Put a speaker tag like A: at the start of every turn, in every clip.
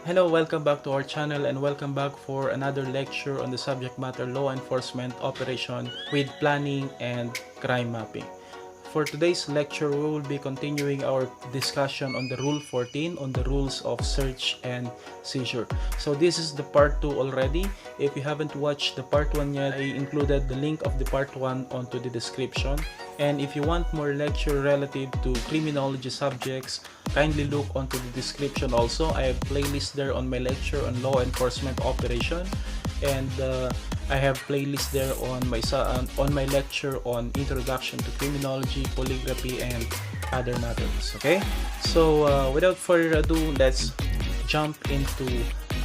A: Hello, welcome back to our channel and welcome back for another lecture on the subject matter law enforcement operation with planning and crime mapping. For today's lecture, we will be continuing our discussion on the Rule 14 on the rules of search and seizure. So this is the part 2 already. If you haven't watched the part 1 yet, I included the link of the part 1 onto the description. And if you want more lecture relative to criminology subjects, kindly look onto the description also. I have playlist there on my lecture on law enforcement operation, and I have playlist there on my lecture on introduction to criminology, polygraphy, and other matters. Okay, so without further ado, let's jump into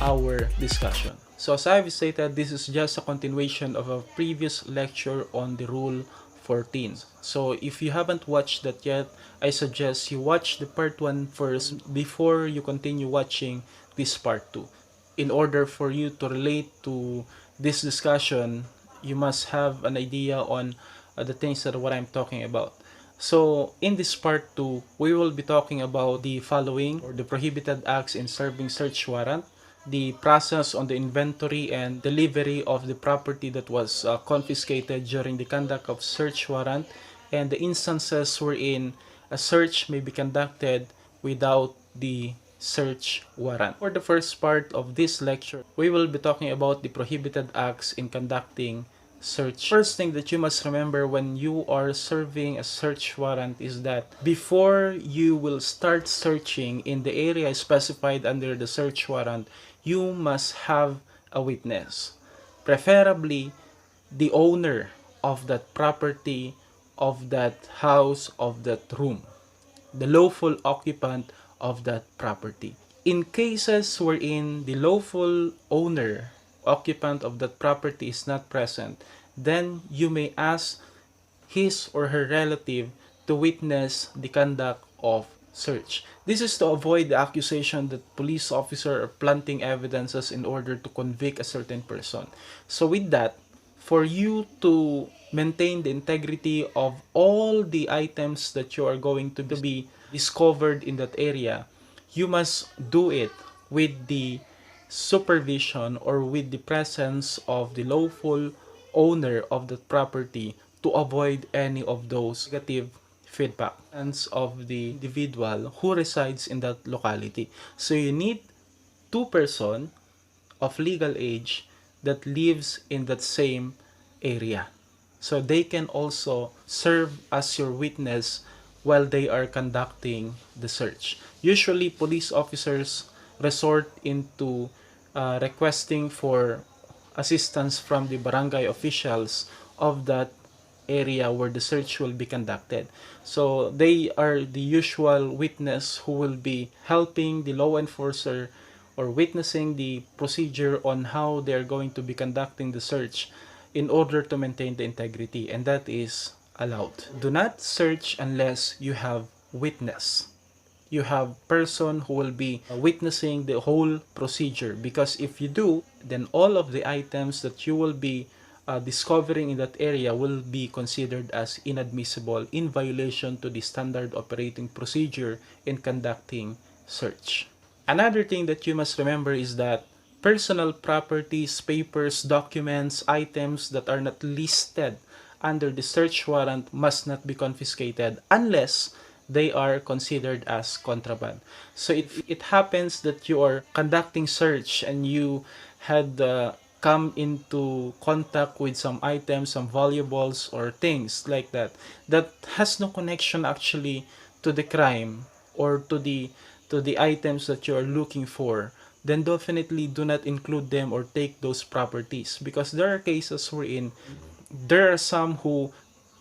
A: our discussion. So as I've stated, this is just a continuation of a previous lecture on the Rule 14. So if you haven't watched that yet, I suggest you watch the part 1 first before you continue watching this part 2. In order for you to relate to this discussion, you must have an idea on the things that what I'm talking about. So in this part 2, we will be talking about the following, or the prohibited acts in serving search warrant, the process on the inventory and delivery of the property that was confiscated during the conduct of search warrant, and the instances wherein a search may be conducted without the search warrant. For the first part of this lecture, we will be talking about the prohibited acts in conducting search. First thing that you must remember when you are serving a search warrant is that before you will start searching in the area specified under the search warrant, you must have a witness, preferably the owner of that property, of that house, of that room, the lawful occupant of that property. In cases wherein the lawful owner, occupant of that property is not present, then you may ask his or her relative to witness the conduct of search. This is to avoid the accusation that police officers are planting evidences in order to convict a certain person. So with that, for you to maintain the integrity of all the items that you are going to be discovered in that area, you must do it with the supervision or with the presence of the lawful owner of that property to avoid any of those negative feedback of the individual who resides in that locality. So you need two person of legal age that lives in that same area. So they can also serve as your witness while they are conducting the search. Usually, police officers resort into requesting for assistance from the barangay officials of that area where the search will be conducted. So they are the usual witness who will be helping the law enforcer or witnessing the procedure on how they're going to be conducting the search in order to maintain the integrity, and that is allowed. Do not search unless you have witness. You have person who will be witnessing the whole procedure, because if you do, then all of the items that you will be discovering in that area will be considered as inadmissible in violation to the standard operating procedure in conducting search. Another thing that you must remember is that personal properties, papers, documents, items that are not listed under the search warrant must not be confiscated unless they are considered as contraband. So if it happens that you are conducting search and you had come into contact with some items, some valuables or things like that, that has no connection actually to the crime or to the items that you are looking for, then definitely do not include them or take those properties, because there are cases wherein there are some who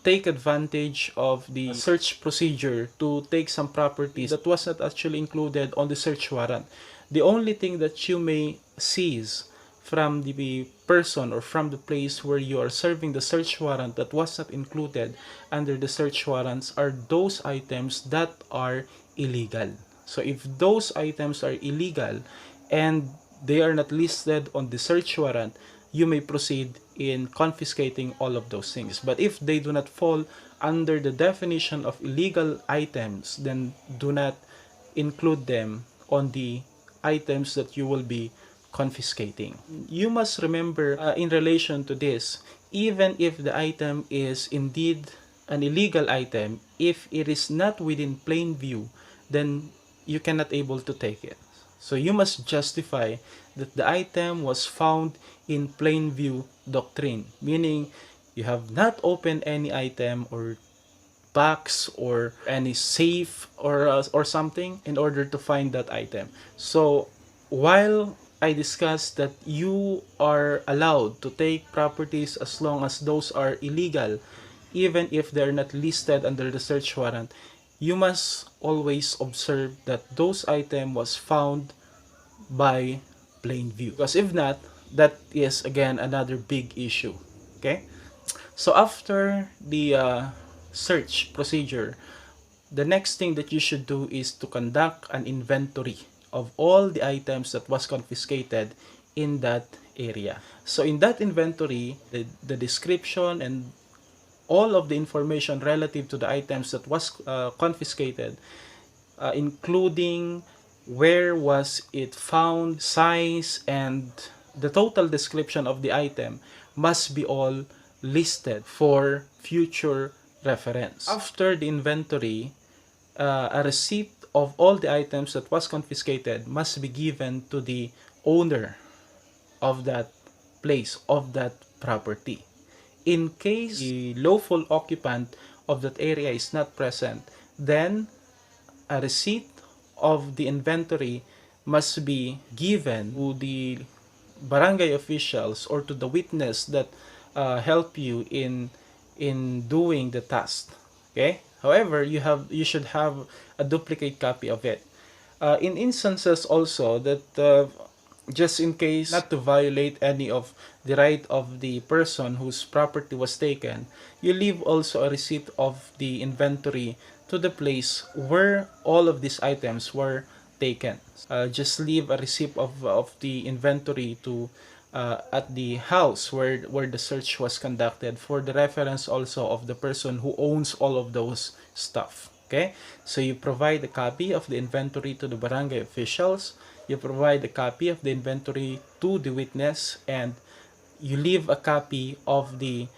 A: take advantage of the search procedure to take some properties that was not actually included on the search warrant. The only thing that you may seize from the person or from the place where you are serving the search warrant that was not included under the search warrants are those items that are illegal. So if those items are illegal and they are not listed on the search warrant, you may proceed in confiscating all of those things. But if they do not fall under the definition of illegal items, then do not include them on the items that you will be confiscating. You must remember in relation to this, even if the item is indeed an illegal item, if it is not within plain view, then you cannot able to take it. So you must justify that the item was found in plain view doctrine, meaning you have not opened any item or box or any safe or something in order to find that item. So while I discussed that you are allowed to take properties as long as those are illegal, even if they're not listed under the search warrant, you must always observe that those item was found by plain view. Because if not, that is again another big issue. Okay? So after the search procedure, the next thing that you should do is to conduct an inventory of all the items that was confiscated in that area. So in that inventory, the description and all of the information relative to the items that was confiscated, including where was it found, size, and the total description of the item must be all listed for future reference. After the inventory, a receipt of all the items that was confiscated must be given to the owner of that place, of that property. In case the lawful occupant of that area is not present, then a receipt of the inventory must be given to the barangay officials or to the witness that help you in doing the task. Okay. However, you should have a duplicate copy of it. In instances also that just in case not to violate any of the right of the person whose property was taken, you leave also a receipt of the inventory to the place where all of these items were taken. Just leave a receipt of the inventory to at the house where the search was conducted for the reference also of the person who owns all of those stuff. Okay, so you provide a copy of the inventory to the barangay officials, you provide a copy of the inventory to the witness, and you leave a copy of the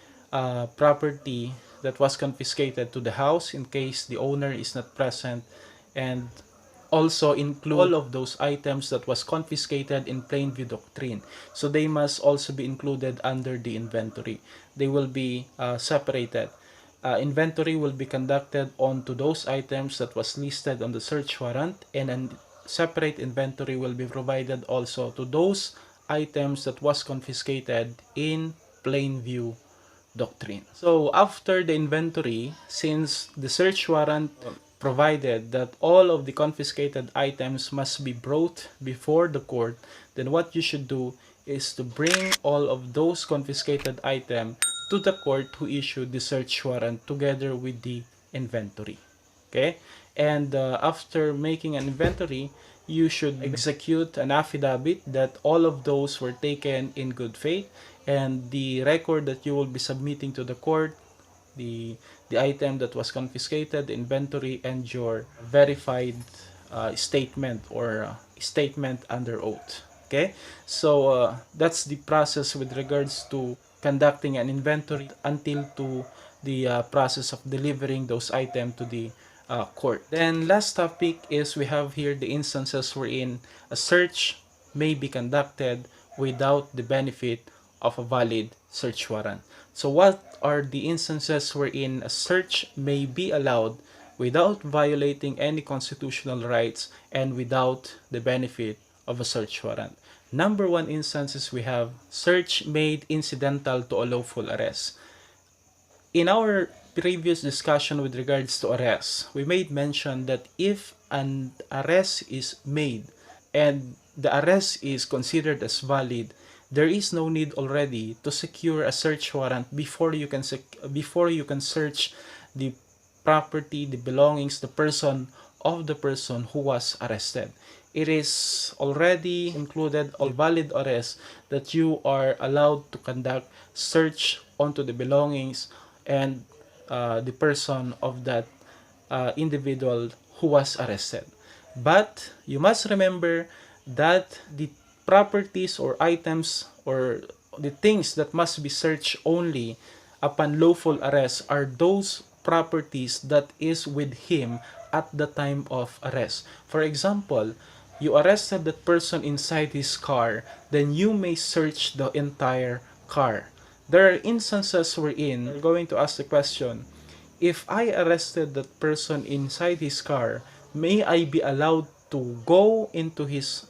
A: property that was confiscated to the house in case the owner is not present, and also include all of those items that was confiscated in plain view doctrine. So they must also be included under the inventory. They will be separated. Inventory will be conducted onto those items that was listed on the search warrant, and a separate inventory will be provided also to those items that was confiscated in plain view doctrine. So after the inventory, since the search warrant provided that all of the confiscated items must be brought before the court, then what you should do is to bring all of those confiscated items to the court who issued the search warrant together with the inventory. Okay? And after making an inventory, you should execute an affidavit that all of those were taken in good faith, and the record that you will be submitting to the court, the item that was confiscated, the inventory, and your verified statement or statement under oath. Okay, so that's the process with regards to conducting an inventory until to the process of delivering those items to the court. Then last topic is we have here the instances wherein a search may be conducted without the benefit of a valid search warrant. So what are the instances wherein a search may be allowed without violating any constitutional rights and without the benefit of a search warrant? Number one instances, we have search made incidental to a lawful arrest. In our previous discussion with regards to arrest, we made mention that if an arrest is made and the arrest is considered as valid, there is no need already to secure a search warrant before you can search the property, the belongings, the person of the person who was arrested. It is already included a valid arrest that you are allowed to conduct search onto the belongings and the person of that individual who was arrested. But you must remember that the properties or items or the things that must be searched only upon lawful arrest are those properties that is with him at the time of arrest. For example, you arrested that person inside his car, then you may search the entire car. There are instances wherein you're going to ask the question, if I arrested that person inside his car, may I be allowed to go into his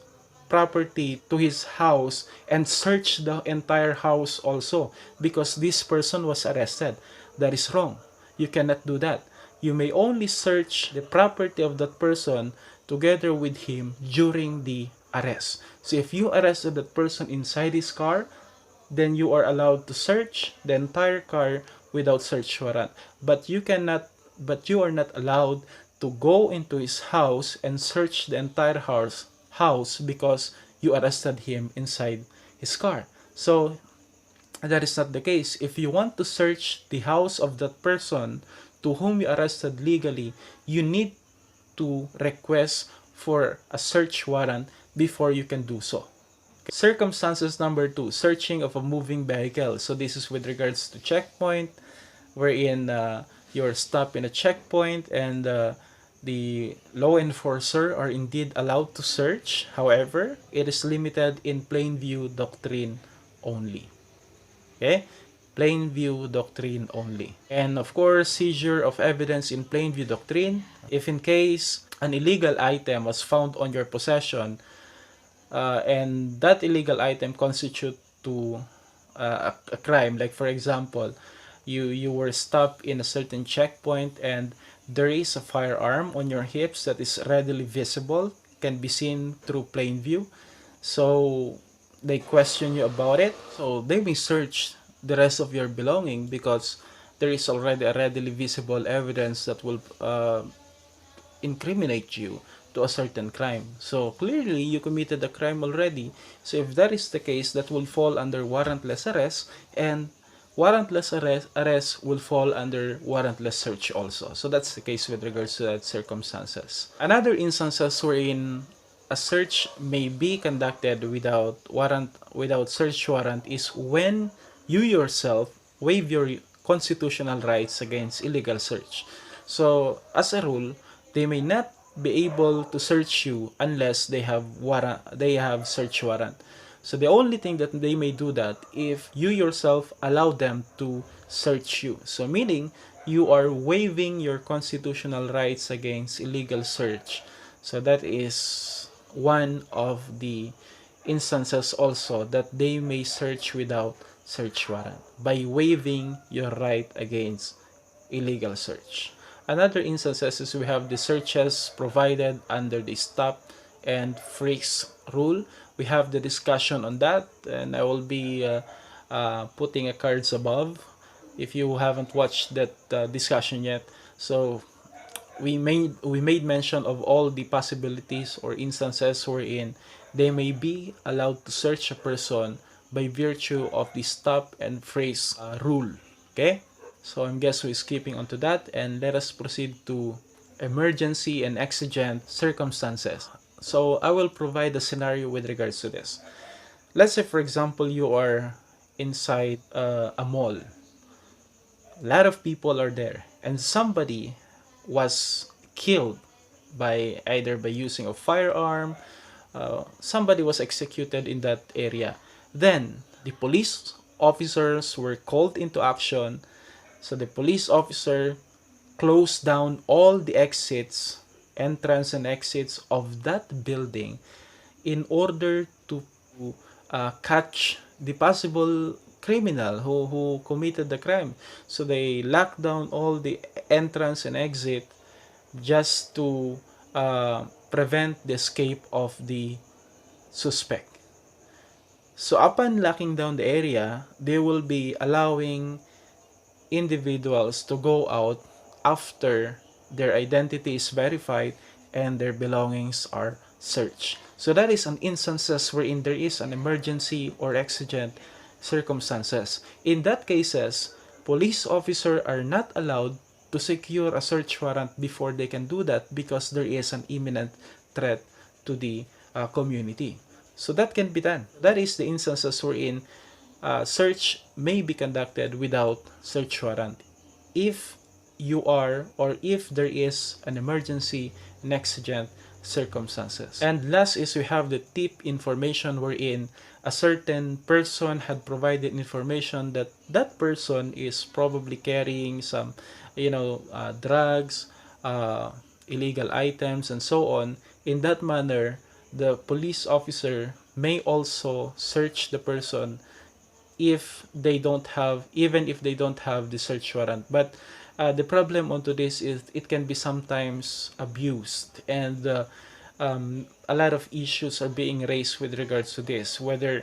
A: property, to his house, and search the entire house also because this person was arrested? That is wrong. You cannot do that. You may only search the property of that person together with him during the arrest. So if you arrested that person inside his car, then you are allowed to search the entire car without search warrant. But you are not allowed to go into his house and search the entire house because you arrested him inside his car. So that is not the case. If you want to search the house of that person to whom you arrested legally, you need to request for a search warrant before you can do so. Circumstances number 2, searching of a moving vehicle. So this is with regards to checkpoint, wherein you're stopped in a checkpoint and the law enforcer are indeed allowed to search. However, it is limited in plain view doctrine only. Okay? Plain view doctrine only. And of course, seizure of evidence in plain view doctrine. If in case an illegal item was found on your possession, and that illegal item constitute to a crime, like for example, you were stopped in a certain checkpoint and there is a firearm on your hips that is readily visible, can be seen through plain view. So they question you about it. So they may search the rest of your belonging because there is already a readily visible evidence that will incriminate you to a certain crime. So clearly you committed a crime already. So if that is the case, that will fall under warrantless arrest, and warrantless arrest will fall under warrantless search also. So that's the case with regards to that circumstances. Another instances wherein a search may be conducted without search warrant is when you yourself waive your constitutional rights against illegal search. So as a rule, they may not be able to search you unless they have search warrant. So the only thing that they may do that if you yourself allow them to search you. So meaning you are waiving your constitutional rights against illegal search. So that is one of the instances also that they may search without search warrant, by waiving your right against illegal search. Another instances is we have the searches provided under the stop and freeze rule. We have the discussion on that, and I will be putting a cards above if you haven't watched that discussion yet. So we made mention of all the possibilities or instances wherein they may be allowed to search a person by virtue of the stop and freeze rule. Okay, so I guess we're skipping onto that, and let us proceed to emergency and exigent circumstances. So I will provide a scenario with regards to this. Let's say for example you are inside a mall. A lot of people are there and somebody was killed by either by using a firearm. Somebody was executed in that area. Then the police officers were called into action. So the police officer closed down all the exits, entrance and exits of that building in order to catch the possible criminal who committed the crime. So they locked down all the entrance and exit just to prevent the escape of the suspect. So upon locking down the area, they will be allowing individuals to go out after their identity is verified and their belongings are searched. So that is an instances wherein there is an emergency or exigent circumstances. In that cases, police officers are not allowed to secure a search warrant before they can do that because there is an imminent threat to the community. So that can be done. That is the instances wherein search may be conducted without search warrant if you are, or if there is an emergency and exigent circumstances. And last is we have the tip information wherein a certain person had provided information that that person is probably carrying some, drugs, illegal items, and so on. In that manner, the police officer may also search the person if they don't have, even if they don't have the search warrant. But the problem onto this is it can be sometimes abused, and a lot of issues are being raised with regards to this, whether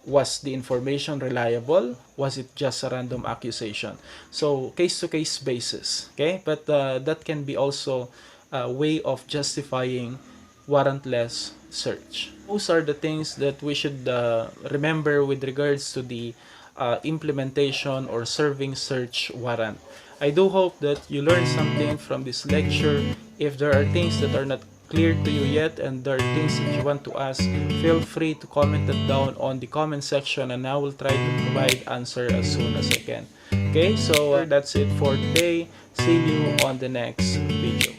A: was the information reliable, was it just a random accusation. So case to case basis, okay? But that can be also a way of justifying warrantless search. Those are the things that we should remember with regards to the implementation or serving search warrant. I do hope that you learned something from this lecture. If there are things that are not clear to you yet and there are things that you want to ask, feel free to comment it down on the comment section, and I will try to provide answer as soon as I can. Okay, so that's it for today. See you on the next video.